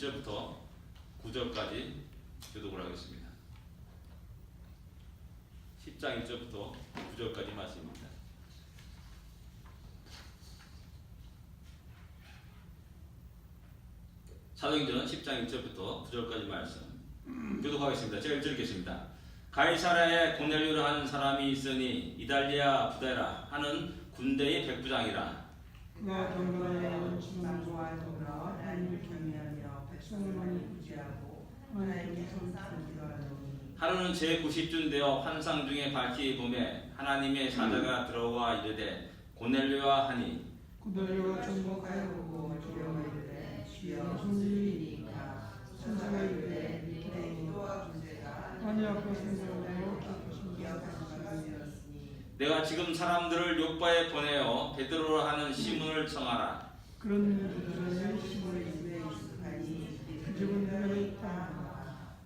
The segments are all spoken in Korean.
1절부터 9절까지 교독을 하겠습니다. 10장 1절부터 9절까지 말씀입니다. 사도행전 10장 1절부터 9절까지 말씀 교독하겠습니다. 제가 1절 읽겠습니다. 가이사랴에 고넬료라 하는 사람이 있으니 이달리아 부데라 하는 군대의 백부장이라. 그가 경건하여 진방과 더불어 하나님을 경외하며 백성을 많이 구제하고 하나님의 성탄을 기도하더니 하루는 제90쯤 되어 환상 중에 밝히 보매 하나님의 사자가 들어와 이르되 고넬료와 하니 고넬료가 정복하여 보고 두려워 이르되 주여 무슨 일이니까. 천사가 이르되 네 기도와 구제가 하나님 앞에 생각하여 기쁘신 기억하는 사람이었으니 내가 지금 사람들을 요바에 보내어 베드로라 하는 시몬을 청하라. 그런 그들은 시몬의 입에 익숙하니 그 집은 하늘에 있다.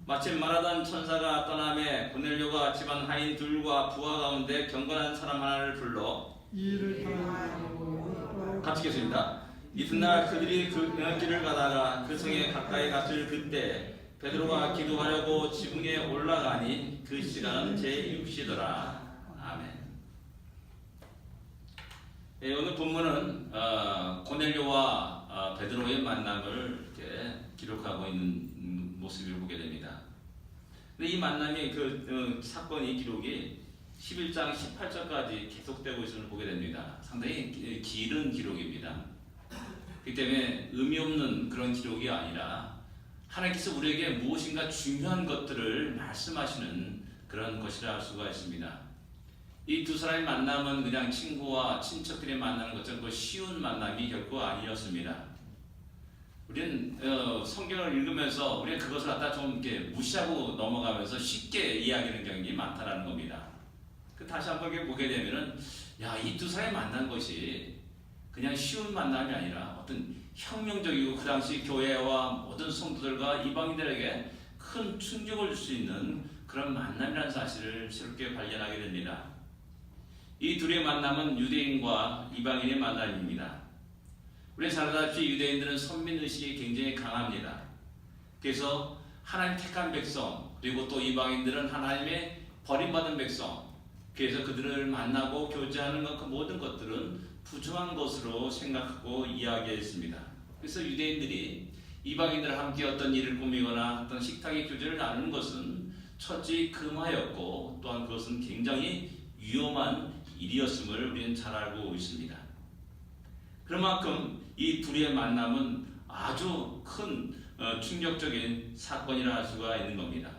마침 말하던 천사가 떠나매 고넬료가 집안 하인 둘과 부하 가운데 경건한 사람 하나를 불러 이 일을 당하고 같이 읽겠습니다. 이튿날 그들이 그 길을 가다가 그 성에 가까이 갔을 그때 베드로가 기도하려고 지붕에 올라가니 그 시간은 제6시더라. 아멘. 오늘 본문은 고넬료와 베드로의 만남을 이렇게 기록하고 있는 모습을 보게 됩니다. 근데 이 만남이 사건이 기록이 11장 18절까지 계속되고 있음을 보게 됩니다. 상당히 길은 기록입니다. 그렇기 때문에 의미 없는 그런 기록이 아니라 하나님께서 우리에게 무엇인가 중요한 것들을 말씀하시는 그런 것이라 할 수가 있습니다. 이 두 사람의 만남은 그냥 친구와 친척들이 만나는 것처럼 쉬운 만남이 결코 아니었습니다. 우리는 성경을 읽으면서 우리가 그것을 갖다 좀 이렇게 무시하고 넘어가면서 쉽게 이야기하는 경향이 많다라는 겁니다. 다시 한번 보게 되면은 이 두 사람이 만난 것이 그냥 쉬운 만남이 아니라 어떤 혁명적이고 그 당시 교회와 모든 성도들과 이방인들에게 큰 충격을 줄 수 있는 그런 만남이라는 사실을 새롭게 발견하게 됩니다. 이 둘의 만남은 유대인과 이방인의 만남입니다. 우리 잘 알다시피 유대인들은 선민의식이 굉장히 강합니다. 그래서 하나님 택한 백성 그리고 또 이방인들은 하나님의 버림받은 백성, 그래서 그들을 만나고 교제하는 그 모든 것들은 부정한 것으로 생각하고 이야기했습니다. 그래서 유대인들이 이방인들과 함께 어떤 일을 꾸미거나 어떤 식탁의 교제를 나누는 것은 철저히 금하였고 또한 그것은 굉장히 위험한 일이었음을 우리는 잘 알고 있습니다. 그런 만큼 이 둘의 만남은 아주 큰 충격적인 사건이라 할 수가 있는 겁니다.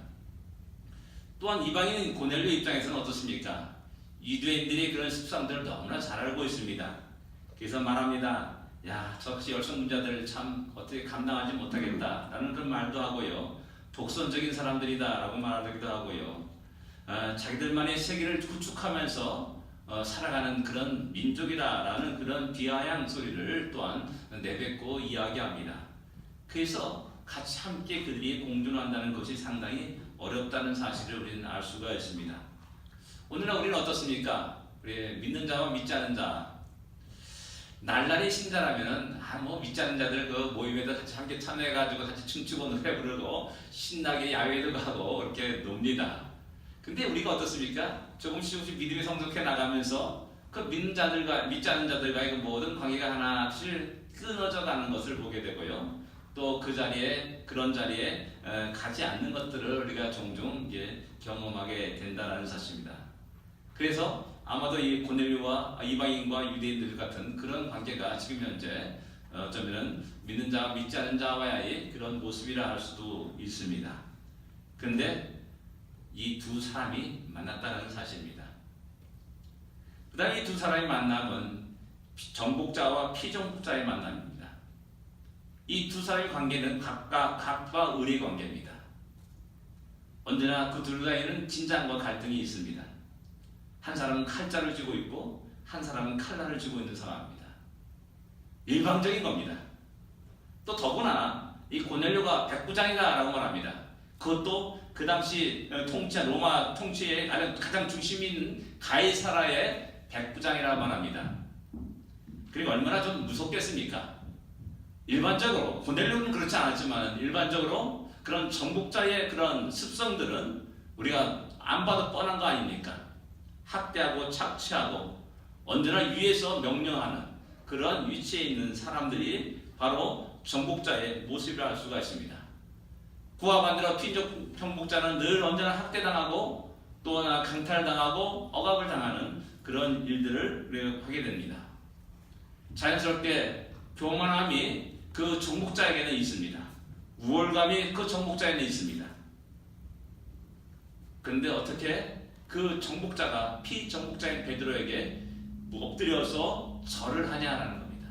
또한 이방인 고넬료 입장에서는 어떻습니까? 유대인들이 그런 습성들을 너무나 잘 알고 있습니다. 그래서 말합니다. 저 역시 열성문자들을 참 어떻게 감당하지 못하겠다라는 그런 말도 하고요. 독선적인 사람들이다라고 말하기도 하고요. 자기들만의 세계를 구축하면서 살아가는 그런 민족이다라는 그런 비아냥 소리를 또한 내뱉고 이야기합니다. 그래서 같이 함께 그들이 공존한다는 것이 상당히 어렵다는 사실을 우리는 알 수가 있습니다. 오늘날 우리는 어떻습니까? 우리 믿는 자와 믿지 않는 자, 날라리 신자라면은 믿지 않는 자들 그 모임에도 같이 함께 참여해가지고 같이 춤추고 노래 부르고 신나게 야외도 가고 이렇게 놉니다. 근데 우리가 어떻습니까? 조금씩 믿음이 성숙해 나가면서 그 믿는 자들과 믿지 않는 자들과의 그 모든 관계가 하나씩 끊어져 가는 것을 보게 되고요. 또 그 자리에 그런 자리에 가지 않는 것들을 우리가 종종 경험하게 된다는 사실입니다. 그래서 아마도 이 고넬료와 이방인과 유대인들 같은 그런 관계가 지금 현재 어쩌면 믿는 자와 믿지 않는 자와의 그런 모습이라 할 수도 있습니다. 그런데 이 두 사람이 만났다는 사실입니다. 그 다음에 이 두 사람의 만남은 정복자와 피정복자의 만남입니다. 이 두 사람의 관계는 각과 을의 관계입니다. 언제나 그 둘 사이에는 진장과 갈등이 있습니다. 한 사람은 칼자를 쥐고 있고 한 사람은 칼날을 쥐고 있는 상황입니다. 일방적인 겁니다. 또 더구나 이 고넬료가 백부장이다라고 말합니다. 그것도 그 당시 로마 통치의 가장 중심인 가이사라의 백부장이라고 말합니다. 그리고 얼마나 좀 무섭겠습니까? 일반적으로 고넬료는 그렇지 않았지만 일반적으로 그런 정복자의 그런 습성들은 우리가 안 봐도 뻔한 거 아닙니까? 학대하고 착취하고 언제나 위에서 명령하는 그런 위치에 있는 사람들이 바로 정복자의 모습이라 할 수가 있습니다. 구와 반대로 피적 정복자는 늘 언제나 학대당하고 또 하나 강탈당하고 억압을 당하는 그런 일들을 우리가 하게 됩니다. 자연스럽게 교만함이 그 정복자에게는 있습니다. 우월감이 그 정복자에는 있습니다. 그런데 어떻게 그 정복자가 피정복자인 베드로에게 엎드려서 절을 하냐라는 겁니다.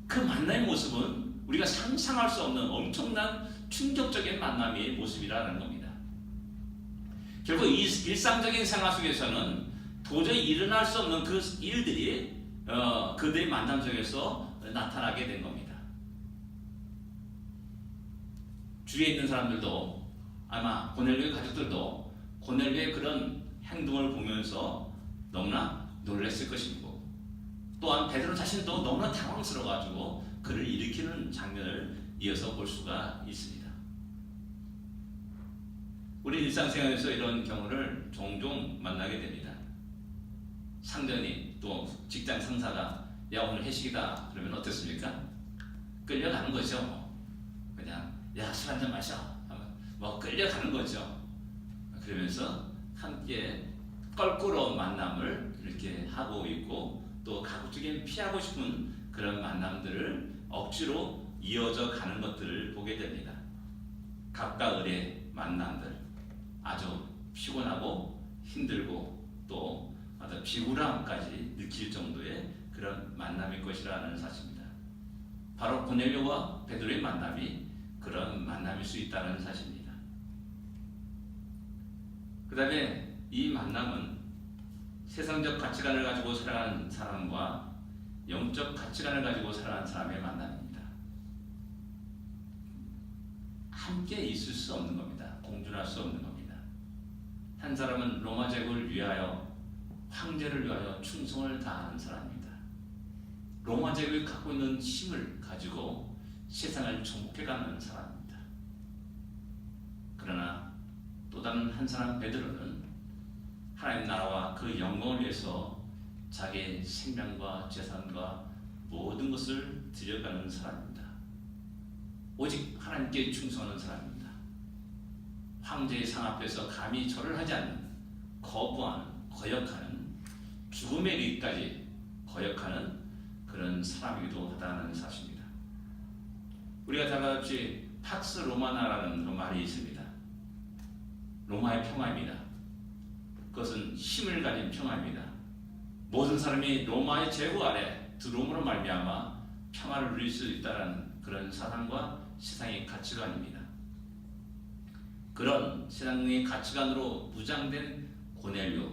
그 만남의 모습은 우리가 상상할 수 없는 엄청난 충격적인 만남의 모습이라는 겁니다. 결국 이 일상적인 생활 속에서는 도저히 일어날 수 없는 그 일들이 그들의 만남 속에서 나타나게 된 겁니다. 주위에 있는 사람들도 아마 고넬료의 가족들도 고넬료의 그런 행동을 보면서 너무나 놀랐을 것이고 또한 베드로 자신도 너무나 당황스러워가지고 그를 일으키는 장면을 이어서 볼 수가 있습니다. 우리 일상생활에서 이런 경우를 종종 만나게 됩니다. 상전이 또 직장 상사가 야 오늘 회식이다 그러면 어떻습니까? 끌려가는 거죠. 그냥 야 술 한잔 마셔 하면 뭐 끌려가는 거죠. 그러면서 함께 껄끄러운 만남을 이렇게 하고 있고 또 가급적이면 피하고 싶은 그런 만남들을 억지로 이어져 가는 것들을 보게 됩니다. 각각 을의 만남들 아주 피곤하고 힘들고 또 아주 비굴함까지 느낄 정도의 그런 만남일 것이라는 사실입니다. 바로 고넬료와 베드로의 만남이 그런 만남일 수 있다는 사실입니다. 그 다음에 이 만남은 세상적 가치관을 가지고 살아가는 사람과 영적 가치관을 가지고 살아가는 사람의 만남입니다. 함께 있을 수 없는 겁니다. 공존할 수 없는 겁니다. 한 사람은 로마 제국을 위하여 황제를 위하여 충성을 다하는 사람입니다. 로마 제국이 갖고 있는 힘을 가지고 세상을 정복해가는 사람입니다. 그러나 또 다른 한 사람 베드로는 하나님 나라와 그 영광을 위해서 자기의 생명과 재산과 모든 것을 들여가는 사람입니다. 오직 하나님께 충성하는 사람입니다. 황제의 상 앞에서 감히 절을 하지 않는 거부하는 거역하는 죽음에 이르기까지 거역하는 그런 사람이기도 하다는 사실입니다. 우리가 다 같이 팍스 로마나라는 그런 말이 있습니다. 로마의 평화입니다. 그것은 힘을 가진 평화입니다. 모든 사람이 로마의 제국 아래 들어옴으로 말미암아 평화를 누릴 수 있다는 그런 사상과 세상의 가치관입니다. 그런 세상의 가치관으로 무장된 고넬료,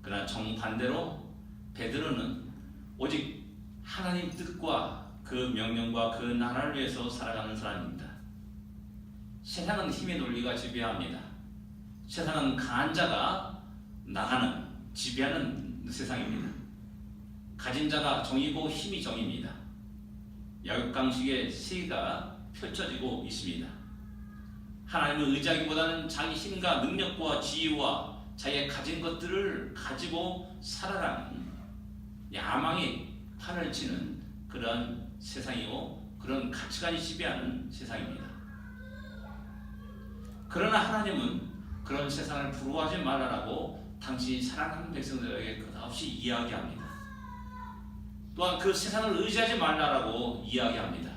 그러나 정반대로 베드로는 오직 하나님 뜻과 그 명령과 그 나라를 위해서 살아가는 사람입니다. 세상은 힘의 논리가 지배합니다. 세상은 강한 자가 나가는 지배하는 세상입니다. 가진 자가 정이고 힘이 정입니다. 약육강식의 세계가 펼쳐지고 있습니다. 하나님을 의지하기보다는 자기 힘과 능력과 지혜와 자기의 가진 것들을 가지고 살아가는 야망이 판을 치는 그런 세상이고 그런 가치관이 지배하는 세상입니다. 그러나 하나님은 그런 세상을 부러워하지 말라라고 당신이 사랑하는 백성들에게 끝없이 이야기합니다. 또한 그 세상을 의지하지 말라라고 이야기합니다.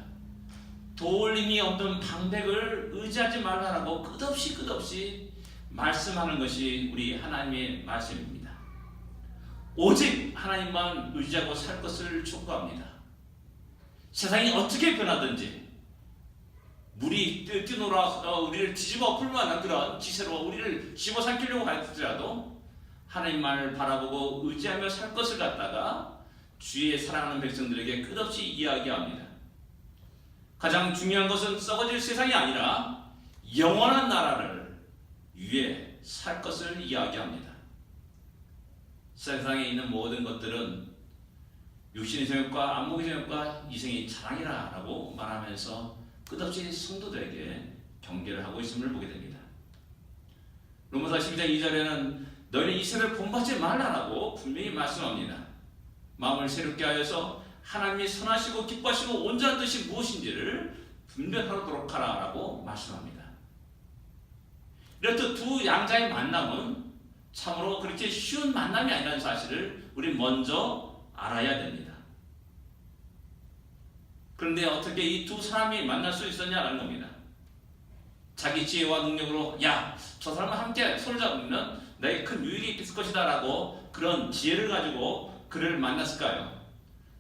도울 힘이 없는 방백을 의지하지 말라라고 끝없이 말씀하는 것이 우리 하나님의 말씀입니다. 오직 하나님만 의지하고 살 것을 촉구합니다. 세상이 어떻게 변하든지 물이 뛰놀아 우리를 뒤집어 엎을 만한 그런 기세로 우리를 집어삼키려고 할지라도 하나님만을 바라보고 의지하며 살 것을 갖다가 주의 사랑하는 백성들에게 끝없이 이야기합니다. 가장 중요한 것은 썩어질 세상이 아니라 영원한 나라를 위해 살 것을 이야기합니다. 세상에 있는 모든 것들은 육신의 정욕과 안목의 정욕과 이생의 자랑이라 라고 말하면서 끝없이 성도들에게 경계를 하고 있음을 보게 됩니다. 로마서 12장 2절에는 너희는 이 세를 본받지 말라라고 분명히 말씀합니다. 마음을 새롭게 하여서 하나님이 선하시고 기뻐하시고 온전한 뜻이 무엇인지를 분별하도록 하라라고 말씀합니다. 이렇듯 두 양자의 만남은 참으로 그렇게 쉬운 만남이 아니라는 사실을 우리 먼저 알아야 됩니다. 그런데 어떻게 이 두 사람이 만날 수 있었냐라는 겁니다. 자기 지혜와 능력으로 야, 저 사람과 함께 손을 잡으면 내게 큰 유익이 있을 것이다 라고 그런 지혜를 가지고 그를 만났을까요?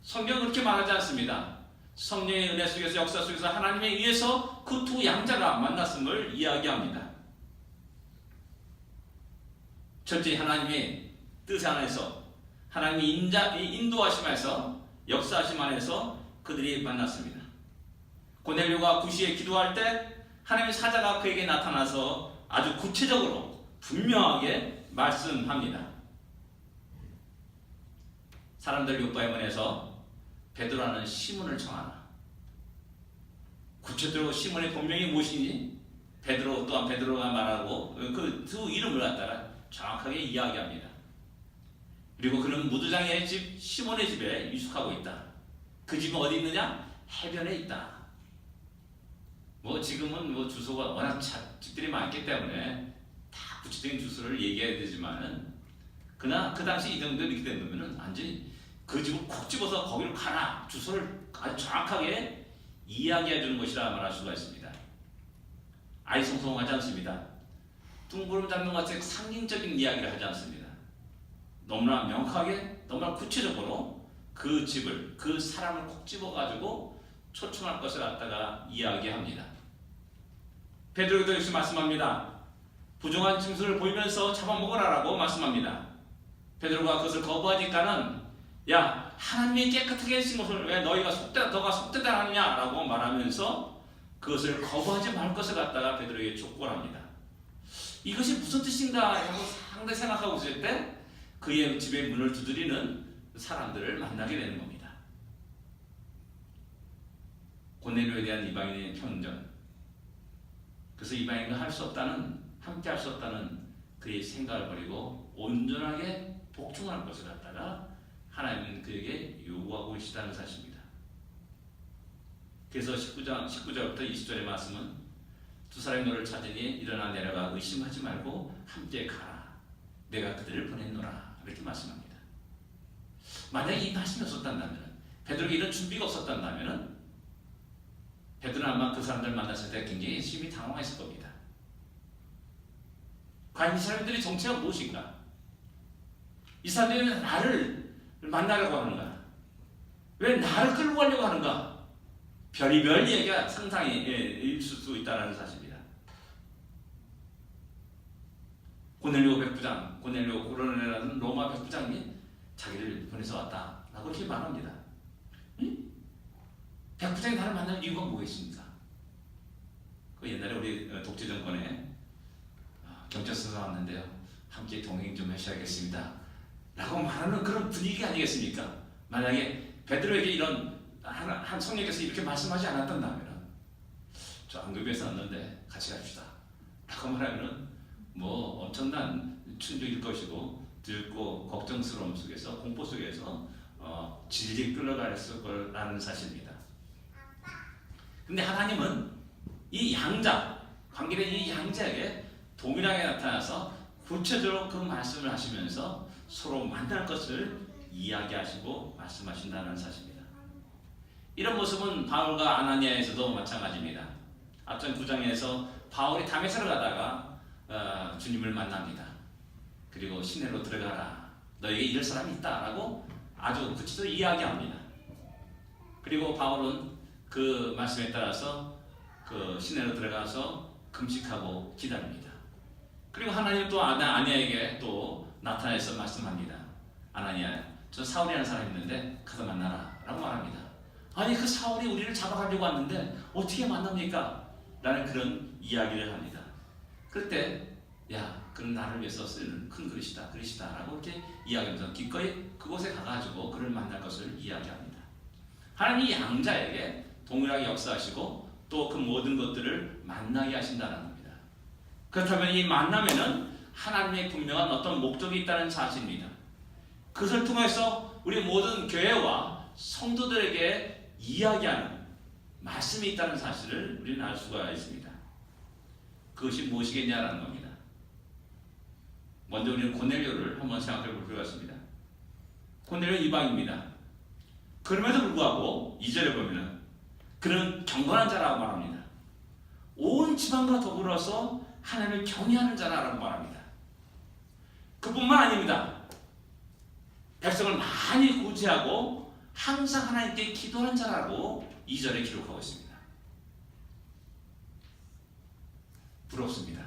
성경은 그렇게 말하지 않습니다. 성령의 은혜 속에서 역사 속에서 하나님에 의해서 그 두 양자가 만났음을 이야기합니다. 철저히 하나님의 뜻 안에서 하나님의 인도하심 안에서 역사하심 안에서 그들이 만났습니다. 고넬료가 구시에 기도할 때 하나님의 사자가 그에게 나타나서 아주 구체적으로 분명하게 말씀합니다. 사람들 요바의 문에서 베드로라는 시몬을 청하라. 구체적으로 시몬의 본명이 무엇이니? 베드로 또한 베드로가 말하고 그 두 이름을 갖다가 정확하게 이야기합니다. 그리고 그는 무두장의 집 시몬의 집에 유숙하고 있다. 그 집은 어디 있느냐? 해변에 있다. 지금은 주소가 워낙 집들이 많기 때문에 다 구체적인 주소를 얘기해야 되지만은 그러나 그 당시 이 정도 이렇게 되면은 완전히 그 집을 콕 집어서 거기로 가라. 주소를 아주 정확하게 이야기해 주는 것이라 말할 수가 있습니다. 아이송송하지 않습니다. 둥그름 잡는 것에 상징적인 이야기를 하지 않습니다. 너무나 명확하게, 너무나 구체적으로 그 집을, 그 사람을 콕 집어가지고 초청할 것을 갖다가 이야기합니다. 베드로도 역시 말씀합니다. 부정한 징수를 보이면서 잡아먹으라라고 말씀합니다. 베드로가 그것을 거부하니까는 야, 하나님이 깨끗하게 하신 것을 왜 너가 속되다 하느냐라고 말하면서 그것을 거부하지 말 것을 갖다가 베드로에게 촉구를 합니다. 이것이 무슨 뜻인가 하고 상당히 생각하고 있을 때 그의 집의 문을 두드리는 사람들을 만나게 되는 겁니다. 고넬료에 대한 이방인의 편견, 그래서 이방인과 할 수 없다는, 함께 할 수 없다는 그의 생각을 버리고 온전하게 복종할 것을 갖다가 하나님은 그에게 요구하고 계시다는 사실입니다. 그래서 19절부터 20절의 말씀은 두 사람이 너를 찾으니 일어나 내려가 의심하지 말고 함께 가라. 내가 그들을 보냈노라. 이렇게 말씀합니다. 만약에 이 말씀이 없었다면, 베드로에게 이런 준비가 없었다면 베드로는 아마 그 사람들 만났을 때 굉장히 심히 당황했을 겁니다. 과연 이 사람들의 정체가 무엇인가? 이 사람들이 왜 나를 만나려고 하는가? 왜 나를 끌고 가려고 하는가? 별의별 얘기가 상상이 있을 수 있다는 사실입니다. 고넬료 백부장, 고넬료라는 로마 백부장이 자기를 보내서 왔다라고 이렇게 말합니다. 백부장이 나를 만날 이유가 뭐겠습니까? 그 옛날에 우리 독재 정권에 경찰서가 왔는데요, 함께 동행 좀 하셔야겠습니다 라고 말하는 그런 분위기 아니겠습니까? 만약에 베드로에게 이런 한 성령께서 이렇게 말씀하지 않았던다면 저 안급에서 왔는데 같이 갑시다 라고 말하면 엄청난 충격일 것이고 들고 걱정스러움 속에서, 공포 속에서 질질 끌어갔을 거라는 사실입니다. 근데 하나님은 이 양자, 관계된 이 양자에게 동일하게 나타나서 구체적으로 그 말씀을 하시면서 서로 만날 것을 이야기하시고 말씀하신다는 사실입니다. 이런 모습은 바울과 아나니아에서도 마찬가지입니다. 앞전 9장에서 바울이 다메섹을 가다가 주님을 만납니다. 그리고 시내로 들어가라. 너에게 이럴 사람이 있다라고 아주 구체적으로 이야기합니다. 그리고 바울은 그 말씀에 따라서 그 시내로 들어가서 금식하고 기다립니다. 그리고 하나님 또 아나니아에게 또 나타나서 말씀합니다. 아나니아, 저 사울이라는 사람이 있는데 가서 만나라 라고 말합니다. 아니, 그 사울이 우리를 잡아가려고 왔는데 어떻게 만납니까? 라는 그런 이야기를 합니다. 그때 야, 그는 나를 위해서 쓰는 큰 그릇이다 라고 이렇게 이야기하면서 기꺼이 그곳에 가가지고 그를 만날 것을 이야기합니다. 하나님이 양자에게 동일하게 역사하시고 또 그 모든 것들을 만나게 하신다는 겁니다. 그렇다면 이 만남에는 하나님의 분명한 어떤 목적이 있다는 사실입니다. 그것을 통해서 우리 모든 교회와 성도들에게 이야기하는 말씀이 있다는 사실을 우리는 알 수가 있습니다. 그것이 무엇이겠냐라는 겁니다. 먼저 우리는 고넬료를 한번 생각해 볼 필요가 있습니다. 고넬료 이방입니다. 그럼에도 불구하고 2절에 보면은 그는 경건한 자라고 말합니다. 온 지방과 더불어서 하나님을 경외하는 자라고 말합니다. 그뿐만 아닙니다. 백성을 많이 구제하고 항상 하나님께 기도하는 자라고 2절에 기록하고 있습니다. 부럽습니다.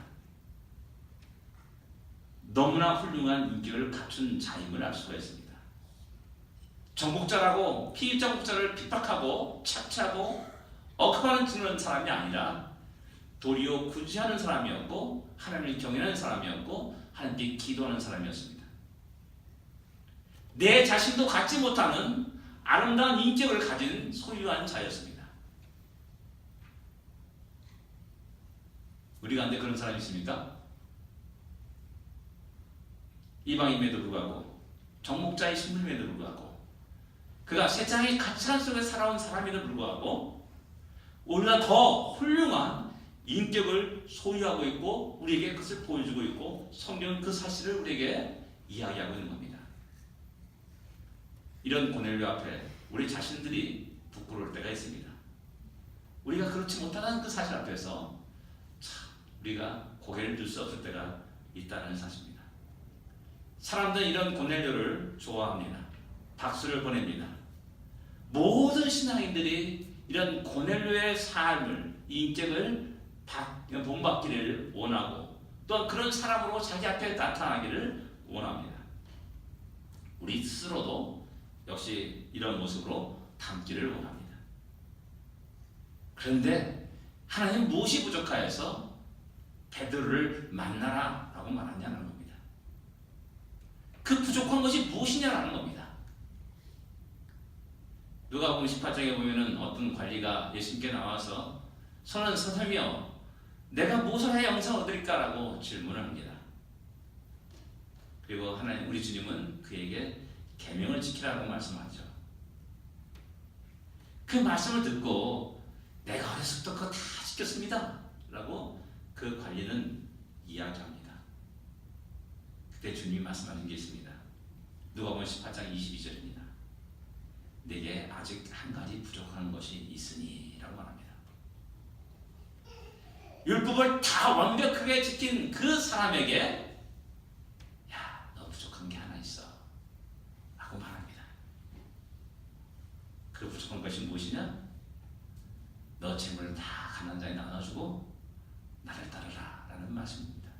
너무나 훌륭한 인격을 갖춘 자임을 알 수가 있습니다. 정복자라고 피정복자를 핍박하고 착취하고 억압하는 사람이 아니라 도리어 구제하는 사람이었고 하나님을 경외하는 사람이었고 하나님께 기도하는 사람이었습니다. 내 자신도 갖지 못하는 아름다운 인격을 가진 소유한 자였습니다. 우리 가운데 그런 사람이 있습니까? 이방임에도 불구하고 정목자의 신분임에도 불구하고 그가 세상의 가치관 속에 살아온 사람에도 불구하고 우리가 더 훌륭한 인격을 소유하고 있고 우리에게 그것을 보여주고 있고 성경은 그 사실을 우리에게 이야기하고 있는 겁니다. 이런 고넬료 앞에 우리 자신들이 부끄러울 때가 있습니다. 우리가 그렇지 못하다는 그 사실 앞에서 참 우리가 고개를 들 수 없을 때가 있다는 사실입니다. 사람들은 이런 고넬료를 좋아합니다. 박수를 보냅니다. 모든 신앙인들이 이런 고넬료의 삶을, 인격을 본받기를 원하고 또한 그런 사람으로 자기 앞에 나타나기를 원합니다. 우리 스스로도 역시 이런 모습으로 담기를 원합니다. 그런데 하나님 무엇이 부족하여서 베드로를 만나라 라고 말하냐는 겁니다. 그 부족한 것이 무엇이냐라는 겁니다. 누가복음 18장에 보면은 어떤 관리가 예수님께 나와서 선생님이여 내가 무엇을 해야 영생을 얻을까라고 질문을 합니다. 그리고 하나님 우리 주님은 그에게 계명을 지키라고 말씀하죠. 그 말씀을 듣고 내가 어렸을 때부터 그거 다 지켰습니다 라고 그 관리는 이야기합니다. 그때 주님이 말씀하신 게 있습니다. 누가복음 18장 22절입니다. 내게 아직 한 가지 부족한 것이 있으니 라고 말합니다. 율법을 다 완벽하게 지킨 그 사람에게 야, 너 부족한 게 하나 있어 라고 말합니다. 그 부족한 것이 무엇이냐? 너 재물을 다 가난한 자에 나눠주고 나를 따르라 라는 말씀입니다.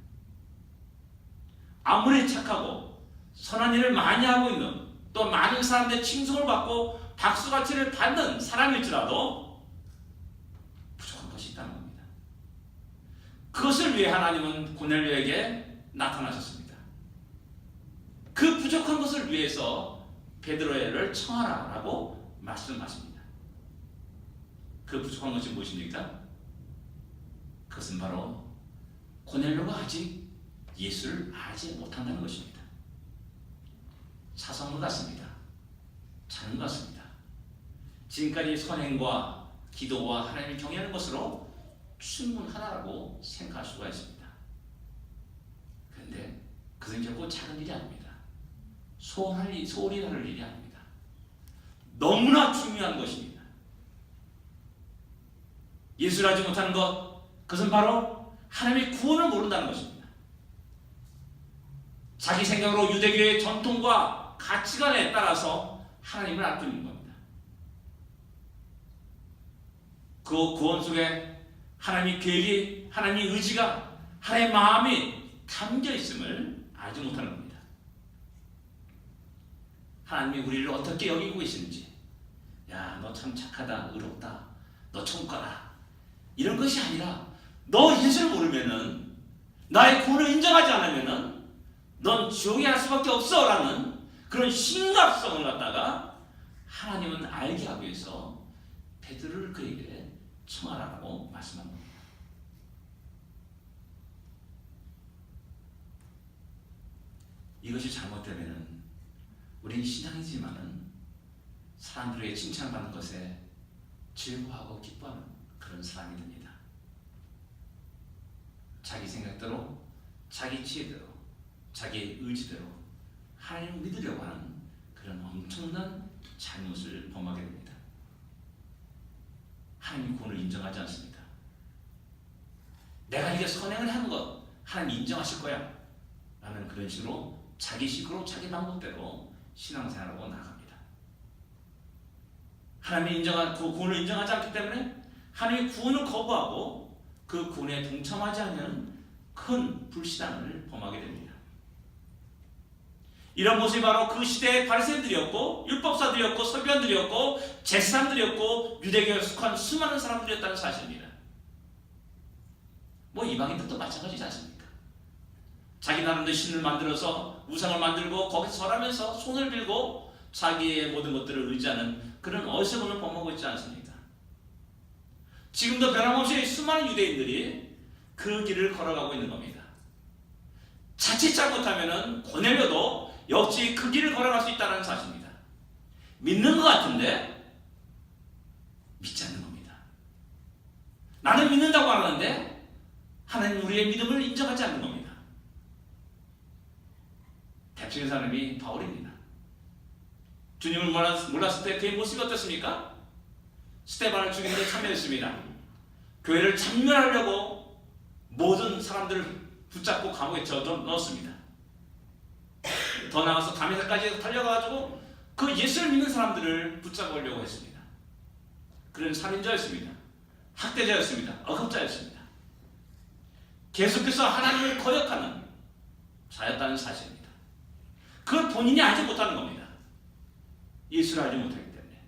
아무리 착하고 선한 일을 많이 하고 있는 또 많은 사람들의 칭송을 받고 박수가치를 받는 사람일지라도 부족한 것이 있다는 겁니다. 그것을 위해 하나님은 고넬료에게 나타나셨습니다. 그 부족한 것을 위해서 베드로를 청하라 라고 말씀하십니다. 그 부족한 것이 무엇입니까? 그것은 바로 고넬료가 아직 예수를 알지 못한다는 것입니다. 사성물 같습니다. 자는 것 같습니다. 지금까지 선행과 기도와 하나님을 경외하는 것으로 충분하다고 생각할 수가 있습니다. 그런데 그것은 결코 작은 일이 아닙니다. 소홀히 다룰 일이 아닙니다. 너무나 중요한 것입니다. 예수를 알지 못하는 것, 그것은 바로 하나님의 구원을 모른다는 것입니다. 자기 생각으로 유대교의 전통과 가치관에 따라서 하나님을 아끼는 겁니다. 그 구원 속에 하나님의 계획이, 하나님의 의지가, 하나님의 마음이 담겨 있음을 알지 못하는 겁니다. 하나님이 우리를 어떻게 여기고 계시는지, 야, 너 참 착하다, 의롭다, 너 천국 가라, 이런 것이 아니라 너 예수를 모르면은 나의 구원을 인정하지 않으면은 넌 지옥에 갈 수밖에 없어 라는 그런 심각성을 갖다가 하나님은 알게 하기 위해서 베드로를 그에게 청하라고 말씀한 겁니다. 이것이 잘못되면은 우리는 신앙이지만은 사람들에게 칭찬받는 것에 즐거워하고 기뻐하는 그런 사람이 됩니다. 자기 생각대로, 자기 지혜대로, 자기 의지대로 하나님을 믿으려고 하는 그런 엄청난 잘못을 범하게 됩니다. 하나님 구원을 인정하지 않습니다. 내가 이게 선행을 하는 것 하나님 인정하실 거야 라는 그런 식으로 자기식으로 자기 방법대로 신앙생활하고 나갑니다. 하나님이 인정한 그 구원을 인정하지 않기 때문에 하나님의 구원을 거부하고 그 구원에 동참하지 않는 큰 불신앙을 범하게 됩니다. 이런 모습이 바로 그 시대의 바리새인들이었고 율법사들이었고 서기관들이었고 제사장들이었고 유대교에 속한 수많은 사람들이었다는 사실입니다. 뭐 이방인들도 마찬가지지 않습니까? 자기 나름대로 신을 만들어서 우상을 만들고 거기서 절하면서 손을 들고 자기의 모든 것들을 의지하는 그런 어리석음을 범하고 있지 않습니까? 지금도 변함없이 수많은 유대인들이 그 길을 걸어가고 있는 겁니다. 자칫 잘못하면은 고넬료도 역시 그 길을 걸어갈 수 있다는 사실입니다. 믿는 것 같은데 믿지 않는 겁니다. 나는 믿는다고 하는데 하나님 우리의 믿음을 인정하지 않는 겁니다. 대표적인 사람이 바울입니다. 주님을 몰랐을 때 그의 모습이 어떻습니까? 스데반을 죽이는 데 참여했습니다. 교회를 참멸하려고 모든 사람들을 붙잡고 감옥에 넣었습니다. 더 나아가서 다메섹까지 달려가지고 그 예수를 믿는 사람들을 붙잡으려고 했습니다. 그런 살인자였습니다. 학대자였습니다. 억압자였습니다. 계속해서 하나님을 거역하는 자였다는 사실입니다. 그걸 본인이 알지 못하는 겁니다. 예수를 알지 못하기 때문에.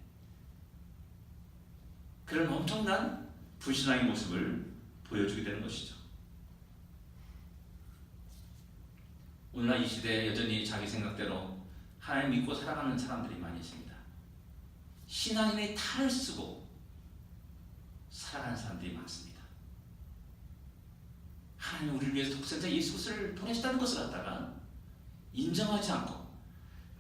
그런 엄청난 불신앙의 모습을 보여주게 되는 것이죠. 오늘날 이 시대에 여전히 자기 생각대로 하나님 믿고 살아가는 사람들이 많이 있습니다. 신앙인의 탈을 쓰고 살아가는 사람들이 많습니다. 하나님 우리를 위해서 독생자 예수 그리스도를 보내셨다는 것을 갖다가 인정하지 않고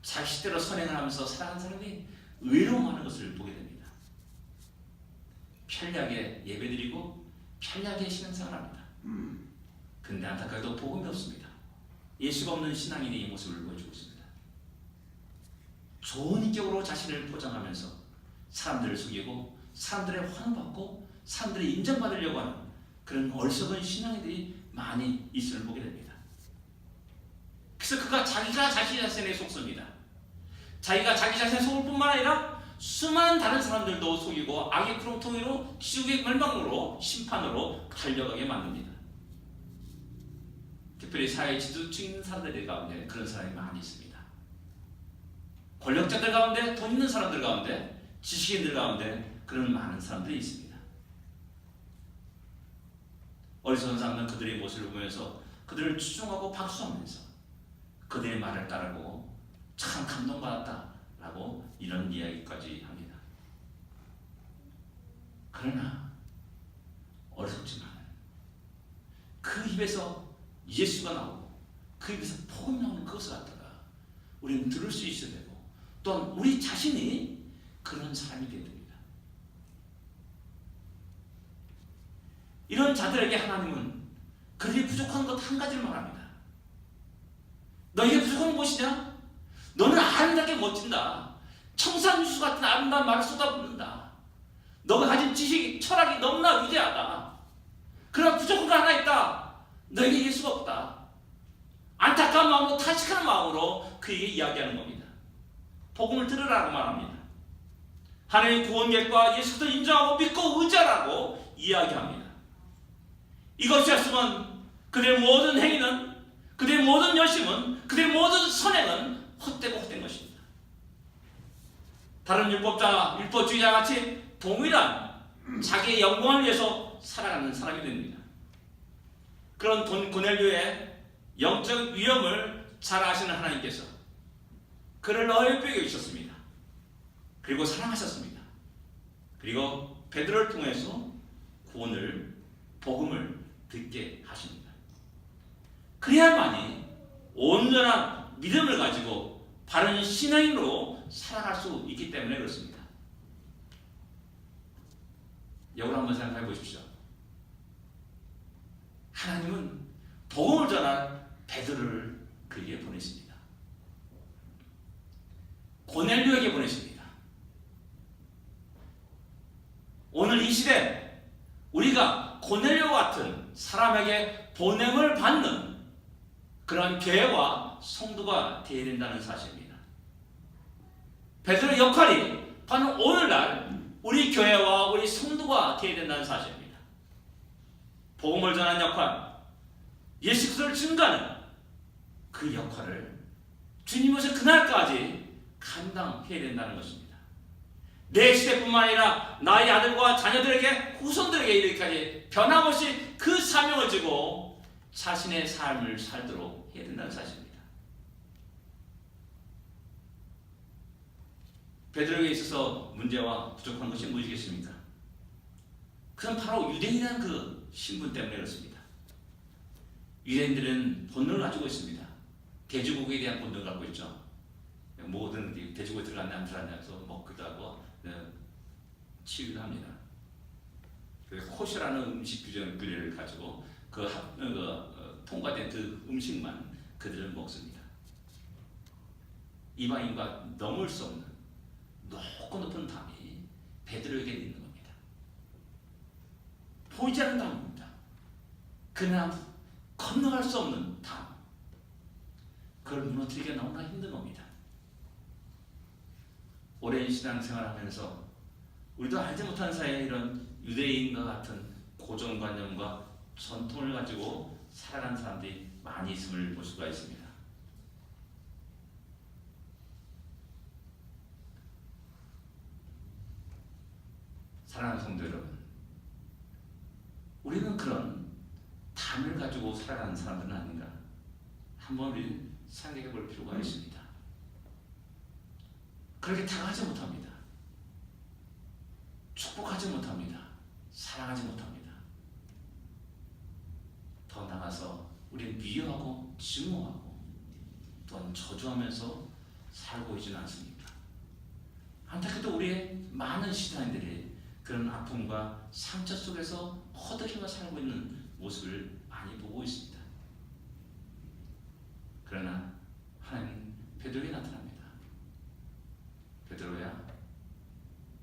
자식대로 선행을 하면서 살아가는 사람이 외로움하는 것을 보게 됩니다. 편리하게 예배드리고 편리하게 신앙생활합니다. 근데 안타깝게도 복음이 없습니다. 예수가 없는 신앙인이 이 모습을 보여주고 있습니다. 좋은 인격으로 자신을 포장하면서 사람들을 속이고 사람들의 환호받고 사람들이 인정받으려고 하는 그런 어리석은 신앙인들이 많이 있음을 보게 됩니다. 그래서 그가 자기가 자기 자신에 속습니다. 자기가 자기 자신에 속을 뿐만 아니라 수많은 다른 사람들도 속이고 악의 구렁텅이로 지옥의 멸망으로 심판으로 달려가게 만듭니다. 특별히 사회 지도층 사람들 가운데 그런 사람이 많이 있습니다. 권력자들 가운데, 돈 있는 사람들 가운데, 지식인들 가운데 그런 많은 사람들이 있습니다. 어리석은 사람은 그들의 모습을 보면서 그들을 추종하고 박수하면서 그들의 말을 따르고 참 감동받았다라고 이런 이야기까지 합니다. 그러나 어리석지만 그 입에서 예수가 나오고 그 입에서 복음 나오는 그것을 갖다가 우리는 들을 수 있어야 되고 또한 우리 자신이 그런 사람이 되어야 됩니다. 이런 자들에게 하나님은 그들이 부족한 것 한 가지를 말합니다. 너에게 부족한 무엇이냐? 너는 아름답게 멋진다. 청산유수 같은 아름다운 말을 쏟아붓는다. 너가 가진 지식, 철학이 너무나 위대하다. 그러나 부족한 거 하나 있다. 너에게 예수가 없다. 안타까운 마음으로 타식하는 마음으로 그에게 이야기하는 겁니다. 복음을 들으라고 말합니다. 하나님의 구원 계획과 예수를 인정하고 믿고 의지하라고 이야기합니다. 이것이었으면 그들의 모든 행위는, 그들의 모든 열심은, 그들의 모든 선행은 헛되고 헛된 것입니다. 다른 율법주의자 같이 동일한 자기의 영광을 위해서 살아가는 사람이 됩니다. 그런 고넬료의 영적 위험을 잘 아시는 하나님께서 그를 넓게 여기셨습니다. 그리고 사랑하셨습니다. 그리고 베드로를 통해서 구원을, 복음을 듣게 하십니다. 그래야만이 온전한 믿음을 가지고 바른 신앙인으로 살아갈 수 있기 때문에 그렇습니다. 여러분 한번 생각해 보십시오. 하나님은 복음을 전한 베드로를 그에게 보내십니다. 고넬료에게 보내십니다. 오늘 이 시대 우리가 고넬료 같은 사람에게 보냄을 받는 그런 교회와 성도가 되어야 된다는 사실입니다. 베드로의 역할이 바로 오늘날 우리 교회와 우리 성도가 되어야 된다는 사실입니다. 복음을 전하는 역할, 예수 그리스도를 증거하는 그 역할을 주님 오실 그날까지 감당해야 된다는 것입니다. 내 시대뿐만 아니라 나의 아들과 자녀들에게, 후손들에게 이르기까지 변함없이 그 사명을 지고 자신의 삶을 살도록 해야 된다는 사실입니다. 베드로에게 있어서 문제와 부족한 것이 무엇이겠습니까? 그건 바로 유대인이라는 그 신분 때문에 그렇습니다. 유대인들은 본능을 가지고 있습니다. 돼지고기에 대한 본능을 갖고 있죠. 모든 돼지고기 들어갔냐 안 들어갔냐 해서 먹기도 하고 치기도 합니다. 코시라는 음식 규정을 가지고 통과된 그 음식만 그들은 먹습니다. 이방인과 넘을 수 없는 높고 높은 담이 베드로에게 있는 겁니다. 보이지 않는 담입니다. 그러나 건너갈 수 없는 담. 그걸 무너뜨리기가 너무나 힘든 겁니다. 오랜 신앙생활을 하면서 우리도 알지 못한 사이에 이런 유대인과 같은 고정관념과 전통을 가지고 살아가는 사람들이 많이 있음을 볼 수가 있습니다. 사랑하는 성도 여러분, 우리는 그런 담을 가지고 살아가는 사람들은 아닌가? 한번 우리 생각해 볼 필요가 있습니다. 그렇게 다가가지 못합니다. 축복하지 못합니다. 사랑하지 못합니다. 더 나아가서 우리는 미워하고 증오하고 또한 저주하면서 살고 있지는 않습니까? 안타깝게도 우리의 많은 신앙인들이 그런 아픔과 상처 속에서 허덕이며 살고 있는 모습을 많이 보고 있습니다. 그러나 하나님 베드로에게 나타납니다. 베드로야,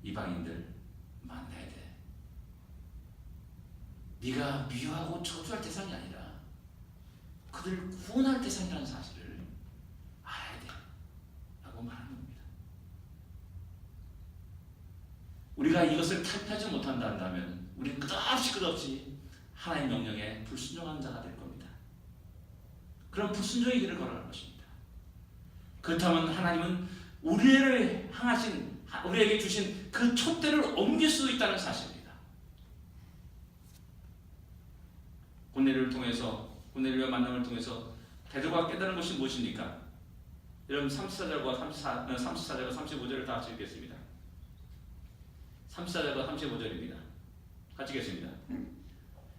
이방인들 만나야 돼. 네가 미워하고 저주할 대상이 아니라 그들을 구원할 대상이라는 사실을 알아야 돼 라고 말하는 겁니다. 우리가 이것을 탈피하지 못한다 한다면 우리는 끝없이 하나님의 명령에 불순종하는 자가 될 겁니다. 그럼 불순종의 길을 걸어갈 것입니다. 그렇다면 하나님은 우리에게 주신 그 촛대를 옮길 수 있다는 사실입니다. 고넬료와 만남을 통해서 베드로가 깨달은 것이 무엇입니까? 여러분 34절과 35절을 다 같이 읽겠습니다. 34절과 35절입니다. 같이 읽겠습니다.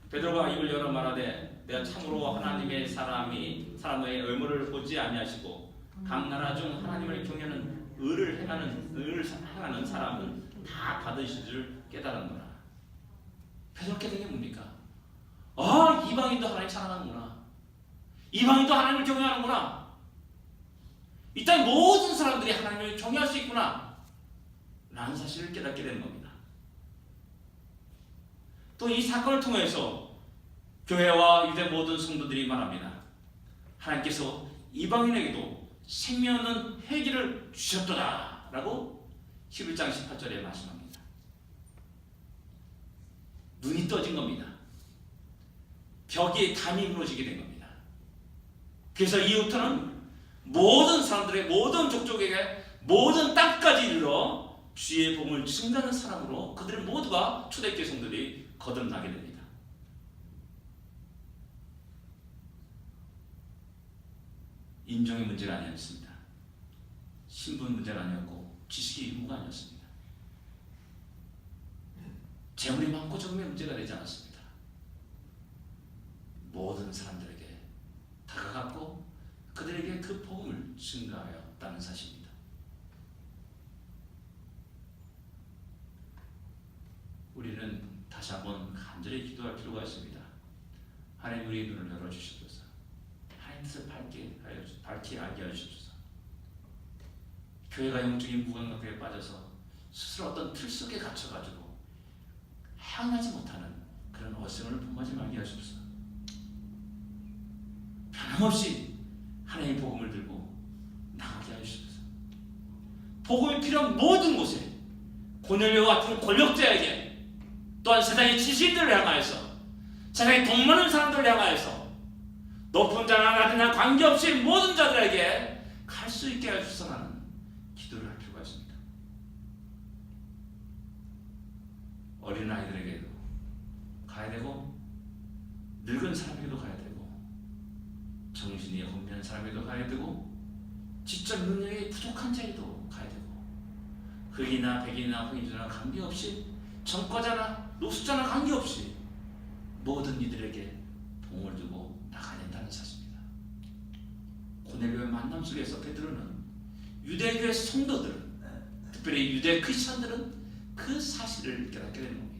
베드로가 입을 열어 말하되 내가 참으로 하나님의 사람의 의무를 보지 아니하시고 각 나라 중 하나님을 경외하는 의를 행하는 사람은 다 받으실 줄 깨달았노라. 베드로 깨달은 게 뭡니까? 이방인도 하나님 사랑하는구나. 이방인도 하나님을 경외하는구나. 이 땅의 모든 사람들이 하나님을 경외할 수 있구나 라는 사실을 깨닫게 되는 겁니다. 또 이 사건을 통해서 교회와 유대 모든 성도들이 말합니다. 하나님께서 이방인에게도 생명 없는 회개를 주셨도다 라고 11장 18절에 말씀합니다. 눈이 떠진 겁니다. 벽에 담이 무너지게 된 겁니다. 그래서 이후부터는 모든 사람들의 모든 족족에게 모든 땅까지 이르러 주의 복음을 증가하는 사람으로 그들은 모두가 초대교회 성도들이 거듭나게 됩니다. 인종의 문제가 아니었습니다. 신분 문제가 아니었고 지식의 의무가 아니었습니다. 재물이 많고 적음의 문제가 되지 않았습니다. 모든 사람들에게 다가갔고 그들에게 그 복음을 증가하였다는 사실입니다. 우리는 다시 한번 간절히 기도할 필요가 있습니다. 하나님 우리의 눈을 열어주시옵소서. 하나님 뜻을 밝게 알게 하시옵소서. 교회가 영적인 무감각에 빠져서 스스로 어떤 틀 속에 갇혀가지고 헤어나지 못하는 그런 어sem을 범하지 말게 하시옵소서. 변함없이 하나님의 복음을 들고 나가게 하시옵소서. 복음이 필요한 모든 곳에 고넬료와 같은 권력자에게 또한 세상의 지식인들을 향하여서 세상에 돈 많은 사람들을 향하여서 높은 자나 낮은 자 관계없이 모든 자들에게 갈 수 있게 하소서 하는 기도를 할 필요가 있습니다. 어린아이들에게도 가야 되고 늙은 사람에게도 가야 되고 정신이 혼미한 사람에게도 가야 되고 지적 능력이 부족한 자에게도 가야 되고 흑이나 백이나 흑인이나 관계없이 전과자나 노숙자나 관계없이 모든 이들에게 봉을 두고 나가야 된다는 사실입니다. 고넬료의 만남 속에서 베드로는 유대교의 성도들은 특별히 유대 크리스천들은 그 사실을 깨닫게 되는 겁니다.